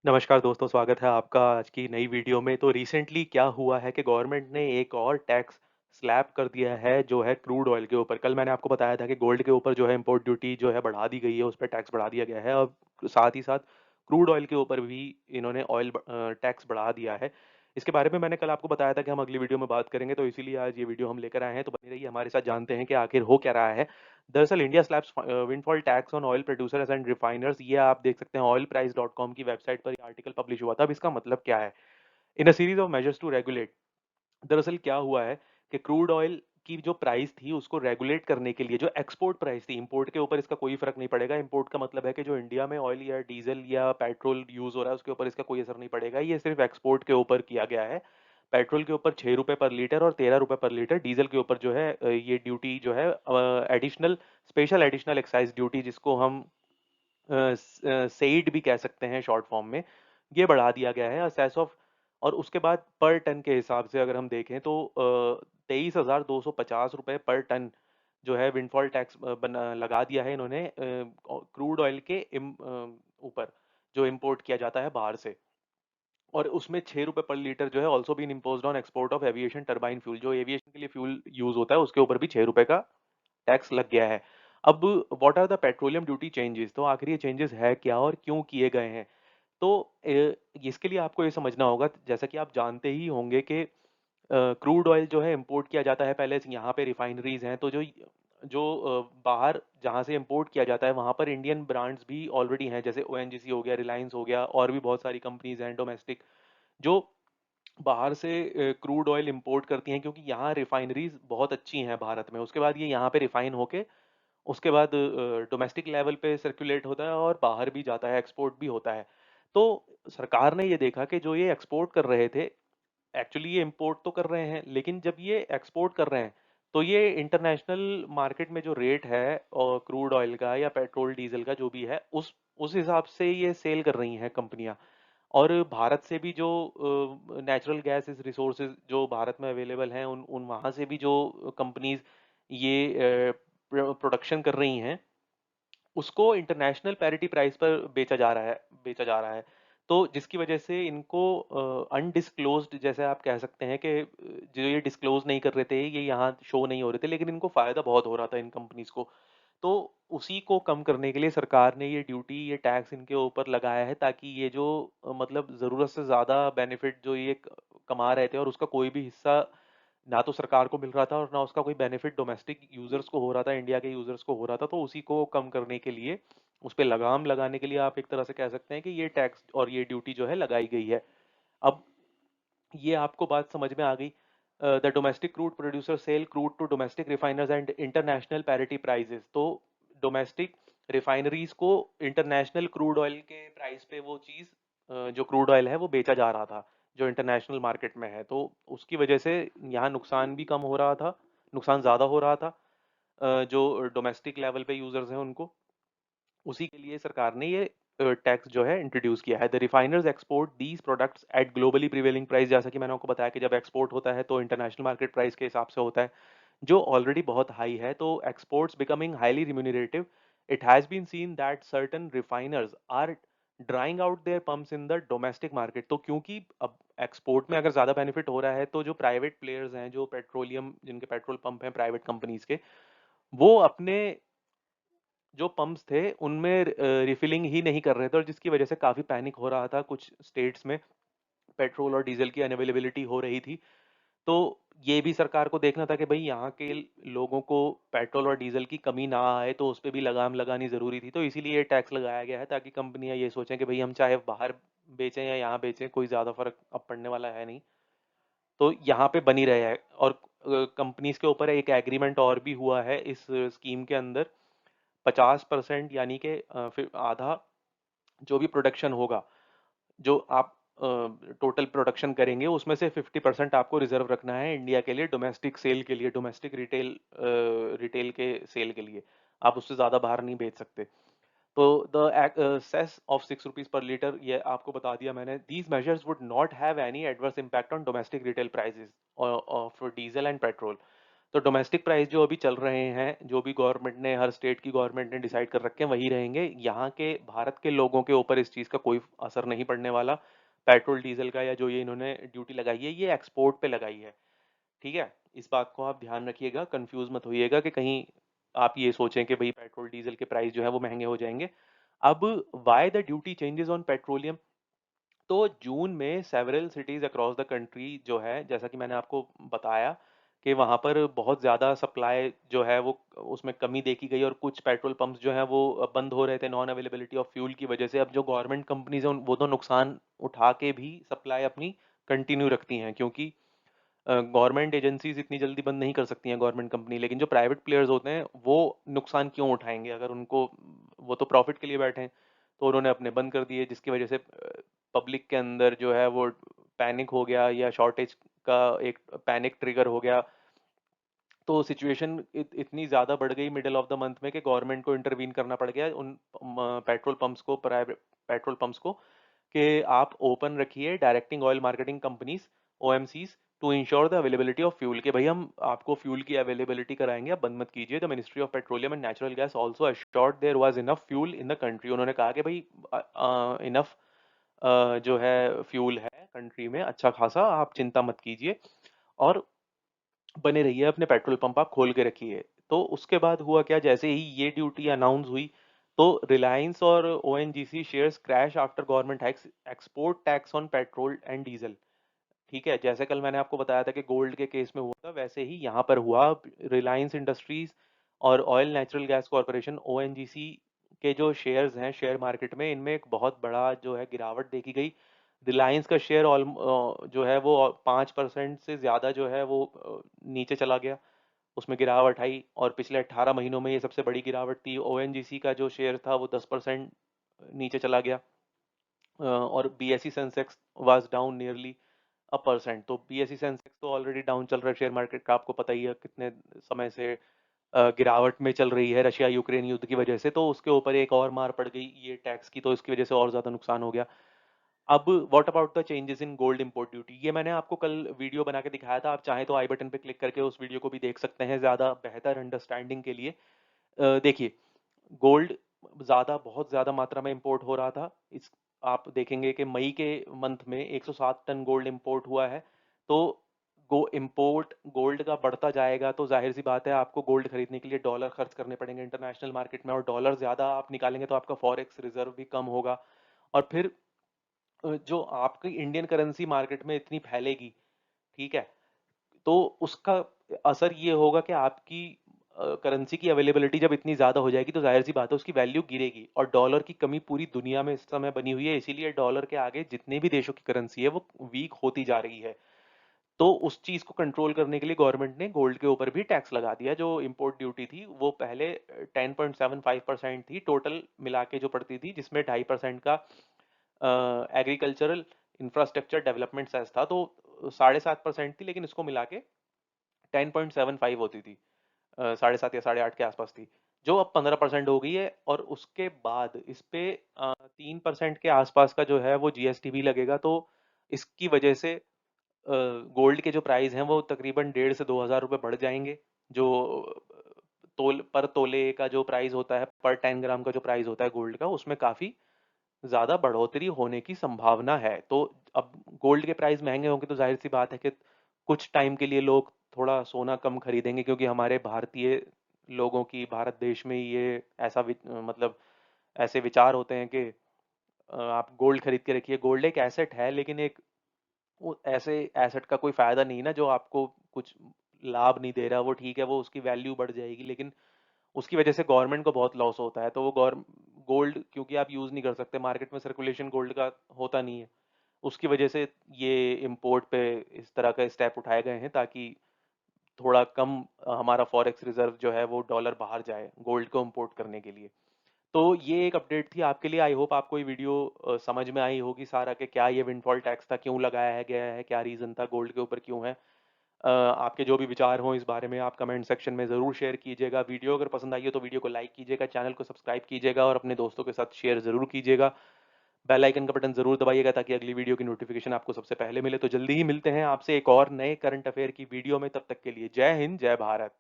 नमस्कार दोस्तों, स्वागत है आपका आज की नई वीडियो में। तो रिसेंटली क्या हुआ है कि गवर्नमेंट ने एक और टैक्स स्लैब कर दिया है जो है क्रूड ऑयल के ऊपर। कल मैंने आपको बताया था कि गोल्ड के ऊपर जो है इम्पोर्ट ड्यूटी जो है बढ़ा दी गई है, उस पे टैक्स बढ़ा दिया गया है। अब साथ ही साथ क्रूड ऑयल के ऊपर भी इन्होंने टैक्स बढ़ा दिया है। इसके बारे में मैंने कल आपको बताया था कि हम अगली वीडियो में बात करेंगे, तो इसीलिए आज ये वीडियो हम लेकर आए हैं। तो बनी रहिए हमारे साथ, जानते हैं कि आखिर हो क्या रहा है। दरअसल India slabs windfall tax on oil producers and refiners, ये आप देख सकते हैं ऑयल प्राइस डॉट कॉम की वेबसाइट पर ये आर्टिकल पब्लिश हुआ था। अब इसका मतलब क्या है? In a series of measures to regulate, दरअसल क्या हुआ है कि क्रूड ऑयल की जो प्राइस थी उसको रेगुलेट करने के लिए, जो एक्सपोर्ट प्राइस थी, इंपोर्ट के ऊपर इसका कोई फर्क नहीं पड़ेगा। इंपोर्ट का मतलब है कि जो इंडिया में ऑयल या डीजल या पेट्रोल यूज हो रहा है उसके ऊपर इसका कोई असर नहीं पड़ेगा। ये सिर्फ एक्सपोर्ट के ऊपर किया गया है। पेट्रोल के ऊपर 6 रुपए पर लीटर और 13 रुपए पर लीटर, डीजल के ऊपर जो है ये ड्यूटी जो है additional, special additional excise duty, जिसको हम सेइड भी कह सकते हैं शॉर्ट फॉर्म में, ये बढ़ा दिया गया है असेस ऑफ। और उसके बाद पर टन के हिसाब से अगर हम देखें तो 23,250 रुपये पर टन जो है विंडफॉल टैक्स बना लगा दिया है इन्होंने क्रूड ऑयल के ऊपर, जो इंपोर्ट किया जाता है बाहर से। और उसमें 6 रुपए पर लीटर जो है also been imposed on export of aviation turbine fuel, जो एविएशन के लिए फ्यूल यूज होता है उसके ऊपर भी 6 रुपए का टैक्स लग गया है। अब what are the petroleum duty changes, तो आखिर ये चेंजेस है क्या और क्यों किए गए हैं? तो इसके लिए आपको ये समझना होगा, जैसा कि आप जानते ही होंगे कि क्रूड ऑयल जो है इंपोर्ट किया जाता है पहले से, यहाँ पे रिफाइनरीज हैं, तो जो जो बाहर जहाँ से इंपोर्ट किया जाता है वहाँ पर इंडियन ब्रांड्स भी ऑलरेडी हैं, जैसे ओएनजीसी हो गया, रिलायंस हो गया, और भी बहुत सारी कंपनीज हैं डोमेस्टिक, जो बाहर से क्रूड ऑयल इंपोर्ट करती हैं, क्योंकि यहाँ रिफाइनरीज बहुत अच्छी हैं भारत में। उसके बाद ये यहाँ पे रिफाइन होके उसके बाद डोमेस्टिक लेवल पे सर्कुलेट होता है और बाहर भी जाता है, एक्सपोर्ट भी होता है। तो सरकार ने ये देखा कि जो ये एक्सपोर्ट कर रहे थे, एक्चुअली ये इंपोर्ट तो कर रहे हैं, लेकिन जब ये एक्सपोर्ट कर रहे हैं तो ये इंटरनेशनल मार्केट में जो रेट है और क्रूड ऑयल का या पेट्रोल डीजल का जो भी है, उस हिसाब से ये सेल कर रही हैं कंपनियां। और भारत से भी जो नेचुरल गैस रिसोर्सेज जो भारत में अवेलेबल हैं, उन उन वहाँ से भी जो कंपनीज ये प्रोडक्शन कर रही हैं, उसको इंटरनेशनल पैरिटी प्राइस पर बेचा जा रहा है। तो जिसकी वजह से इनको अनडिस्क्लोज्ड, जैसे आप कह सकते हैं कि जो ये डिस्क्लोज नहीं कर रहे थे, ये यहाँ शो नहीं हो रहे थे, लेकिन इनको फायदा बहुत हो रहा था इन कंपनीज को। तो उसी को कम करने के लिए सरकार ने ये ड्यूटी, ये टैक्स इनके ऊपर लगाया है, ताकि ये जो मतलब ज़रूरत से ज़्यादा बेनिफिट जो ये कमा रहे थे और उसका कोई भी हिस्सा ना तो सरकार को मिल रहा था और ना उसका कोई बेनिफिट डोमेस्टिक यूजर्स को हो रहा था, इंडिया के यूजर्स को हो रहा था, तो उसी को कम करने के लिए, उस पे लगाम लगाने के लिए आप एक तरह से कह सकते हैं कि ये टैक्स और ये ड्यूटी जो है लगाई गई है। अब ये आपको बात समझ में आ गई। The domestic crude producer sell crude to domestic refiners and international parity prices, तो डोमेस्टिक रिफाइनरीज को इंटरनेशनल क्रूड ऑयल के प्राइस पे वो चीज़, जो क्रूड ऑयल है वो बेचा जा रहा था, जो इंटरनेशनल मार्केट में है। तो उसकी वजह से यहाँ नुकसान भी कम हो रहा था, नुकसान ज़्यादा हो रहा था जो डोमेस्टिक लेवल पे यूज़र्स हैं उनको। उसी के लिए सरकार ने ये टैक्स जो है इंट्रोड्यूस किया है। The refiners export these products at globally prevailing price, जैसा कि मैंने आपको बताया कि जब एक्सपोर्ट होता है तो इंटरनेशनल मार्केट प्राइस के हिसाब से होता है, जो ऑलरेडी बहुत हाई है। तो exports becoming highly remunerative, it has been seen that certain refiners are drawing out their pumps in the domestic market. तो क्योंकि अब एक्सपोर्ट में अगर ज़्यादा बेनिफिट हो रहा है, तो जो प्राइवेट प्लेयर्स हैं, जो पेट्रोलियम, जिनके पेट्रोल पंप हैं प्राइवेट कंपनीज के, वो अपने जो पंप्स थे उनमें रिफिलिंग ही नहीं कर रहे थे, और जिसकी वजह से काफ़ी पैनिक हो रहा था कुछ स्टेट्स में, पेट्रोल और डीजल की अनअवेलेबिलिटी हो रही थी। तो ये भी सरकार को देखना था कि भाई यहाँ के लोगों को पेट्रोल और डीजल की कमी ना आए, तो उस पर भी लगाम लगानी ज़रूरी थी। तो इसीलिए ये टैक्स लगाया गया है, ताकि कंपनियां ये सोचें कि भाई हम चाहे बाहर बेचें या यहाँ बेचें, कोई ज़्यादा फर्क अब पड़ने वाला है नहीं, तो यहाँ पे बनी रहे है। और कंपनीज के ऊपर एक एग्रीमेंट और भी हुआ है इस स्कीम के अंदर। 50% यानी कि फिर आधा जो भी प्रोडक्शन होगा, जो आप टोटल प्रोडक्शन करेंगे, उसमें से 50% आपको रिजर्व रखना है इंडिया के लिए, डोमेस्टिक सेल के लिए, डोमेस्टिक रिटेल रिटेल के सेल के लिए। आप उससे ज़्यादा बाहर नहीं बेच सकते। तो the cess of 6 rupees per litre, ये आपको बता दिया मैंने। These measures would not have any adverse impact on domestic retail prices of diesel and petrol. तो डोमेस्टिक प्राइस जो अभी चल रहे हैं, जो भी गवर्नमेंट ने, हर स्टेट की गवर्नमेंट ने डिसाइड कर रखे हैं, वही रहेंगे। यहाँ के भारत के लोगों के ऊपर इस चीज़ का कोई असर नहीं पड़ने वाला। पेट्रोल डीजल का या जो ये इन्होंने ड्यूटी लगाई है, ये एक्सपोर्ट पे लगाई है, ठीक है? इस बात को आप ध्यान रखिएगा, कंफ्यूज मत होइएगा कि कहीं आप ये सोचें कि भाई पेट्रोल डीजल के प्राइस जो है वो महंगे हो जाएंगे। अब why the duty changes on petroleum? तो जून में several cities across the country जो है, जैसा कि मैंने आपको बताया कि वहाँ पर बहुत ज़्यादा सप्लाई जो है वो, उसमें कमी देखी गई और कुछ पेट्रोल पंप्स जो हैं वो बंद हो रहे थे नॉन अवेलेबिलिटी ऑफ फ्यूल की वजह से। अब जो गवर्नमेंट कंपनीज हैं वो तो नुकसान उठा के भी सप्लाई अपनी कंटिन्यू रखती हैं, क्योंकि गवर्नमेंट एजेंसीज इतनी जल्दी बंद नहीं कर सकती हैं गवर्नमेंट कंपनी। लेकिन जो प्राइवेट प्लेयर्स होते हैं वो नुकसान क्यों उठाएंगे अगर उनको, वो तो प्रॉफिट के लिए बैठे हैं। तो उन्होंने अपने बंद कर दिए, जिसकी वजह से पब्लिक के अंदर जो है वो पैनिक हो गया, या शॉर्टेज का एक पैनिक ट्रिगर हो गया। तो सिचुएशन इतनी ज़्यादा बढ़ गई मिडिल ऑफ द मंथ में कि गवर्नमेंट को इंटरवीन करना पड़ गया उन पेट्रोल पंप्स को, प्राइवेट पेट्रोल पंप्स को, कि आप ओपन रखिए directing oil marketing companies, OMCs, to ensure the availability of fuel, के भाई हम आपको फ्यूल की अवेलेबिलिटी कराएंगे, आप बंद मत कीजिए। The ministry of petroleum and natural gas also assured there was enough fuel in the country. उन्होंने कहा कि भाई इनफ जो है फ्यूल है कंट्री में अच्छा खासा, आप चिंता मत कीजिए और बने रहिए, अपने पेट्रोल पंप आप खोल के रखिए। तो उसके बाद हुआ क्या, जैसे ही ये ड्यूटी अनाउंस हुई तो रिलायंस और ONGC shares crash after government hikes export tax on petrol and diesel. ठीक है, जैसे कल मैंने आपको बताया था कि गोल्ड के केस में हुआ था, वैसे ही यहाँ पर हुआ। रिलायंस इंडस्ट्रीज और oil natural gas corporation ONGC के जो शेयर्स हैं शेयर मार्केट में, इनमें एक बहुत बड़ा जो है गिरावट देखी गई। रिलायंस का शेयर जो है वो 5% से ज़्यादा जो है वो नीचे चला गया, उसमें गिरावट आई, और पिछले 18 महीनों में ये सबसे बड़ी गिरावट थी। ओएनजीसी का जो शेयर था वो 10% नीचे चला गया। और BSE Sensex was down nearly 1%। तो बीएसई सेंसेक्स तो ऑलरेडी डाउन चल रहा है शेयर मार्केट का, आपको पता ही है कितने समय से गिरावट में चल रही है रशिया यूक्रेन युद्ध की वजह से। तो उसके ऊपर एक और मार पड़ गई ये टैक्स की, तो इसकी वजह से और ज़्यादा नुकसान हो गया। अब what about the changes in gold import duty, ये मैंने आपको कल वीडियो बना के दिखाया था, आप चाहें तो आई बटन पे क्लिक करके उस वीडियो को भी देख सकते हैं ज़्यादा बेहतर अंडरस्टैंडिंग के लिए। देखिए, गोल्ड ज़्यादा, बहुत ज़्यादा मात्रा में इंपोर्ट हो रहा था। इस आप देखेंगे कि मई के मंथ में 107 टन गोल्ड इंपोर्ट हुआ है। तो इंपोर्ट गोल्ड का बढ़ता जाएगा तो जाहिर सी बात है आपको गोल्ड खरीदने के लिए डॉलर खर्च करने पड़ेंगे इंटरनेशनल मार्केट में, और डॉलर ज़्यादा आप निकालेंगे तो आपका फॉरेक्स रिजर्व भी कम होगा। और फिर जो आपकी इंडियन करेंसी मार्केट में इतनी फैलेगी, ठीक है, तो उसका असर ये होगा कि आपकी करेंसी की अवेलेबिलिटी जब इतनी ज़्यादा हो जाएगी तो जाहिर सी बात है उसकी वैल्यू गिरेगी, और डॉलर की कमी पूरी दुनिया में इस समय बनी हुई है। इसीलिए डॉलर के आगे जितने भी देशों की करेंसी है वो वीक होती जा रही है। तो उस चीज़ को कंट्रोल करने के लिए गवर्नमेंट ने गोल्ड के ऊपर भी टैक्स लगा दिया। जो इंपोर्ट ड्यूटी थी वो पहले 10.75% थी टोटल मिला के जो पड़ती थी, जिसमें 2.5% का एग्रीकल्चरल इंफ्रास्ट्रक्चर डेवलपमेंट सेस था, तो 7.5% थी, लेकिन इसको मिला के 10.75 होती थी, 7.5 या 8.5 के आसपास थी, जो अब 15% हो गई है। और उसके बाद इस पे 3% के आसपास का जो है वो जीएसटी भी लगेगा। तो इसकी वजह से गोल्ड के जो प्राइस हैं वो तकरीबन 1,500 से 2,000 रुपये बढ़ जाएंगे। जो पर तोले का जो प्राइस होता है, पर 10 ग्राम का जो प्राइस होता है गोल्ड का, उसमें काफ़ी ज़्यादा बढ़ोतरी होने की संभावना है। तो अब गोल्ड के प्राइस महंगे होंगे तो जाहिर सी बात है कि कुछ टाइम के लिए लोग थोड़ा सोना कम खरीदेंगे, क्योंकि हमारे भारतीय लोगों की भारत देश में ये ऐसा मतलब ऐसे विचार होते हैं कि आप गोल्ड खरीद के रखिए। गोल्ड एक एसेट है, लेकिन एक वो ऐसे एसेट का कोई फायदा नहीं ना जो आपको कुछ लाभ नहीं दे रहा। वो ठीक है, वो उसकी वैल्यू बढ़ जाएगी, लेकिन उसकी वजह से गवर्नमेंट को बहुत लॉस होता है। तो वो गोल्ड क्योंकि आप यूज़ नहीं कर सकते, मार्केट में सर्कुलेशन गोल्ड का होता नहीं है, उसकी वजह से ये इंपोर्ट पे इस तरह का स्टेप उठाए गए हैं, ताकि थोड़ा कम हमारा फॉरेक्स रिजर्व जो है वो डॉलर बाहर जाए गोल्ड को इंपोर्ट करने के लिए। तो ये एक अपडेट थी आपके लिए। आई होप आपको ये वीडियो समझ में आई होगी सारा, कि क्या ये विंडफॉल टैक्स था, क्यों लगाया है गया है, क्या रीज़न था, गोल्ड के ऊपर क्यों है। आपके जो भी विचार हों इस बारे में आप कमेंट सेक्शन में ज़रूर शेयर कीजिएगा। वीडियो अगर पसंद आई हो तो वीडियो को लाइक कीजिएगा, चैनल को सब्सक्राइब कीजिएगा और अपने दोस्तों के साथ शेयर ज़रूर कीजिएगा। बेल आइकन का बटन ज़रूर दबाइएगा ताकि अगली वीडियो की नोटिफ़िकेशन आपको सबसे पहले मिले। तो जल्दी ही मिलते हैं आपसे एक और नए करंट अफ़ेयर की वीडियो में, तब तक के लिए जय हिंद, जय भारत।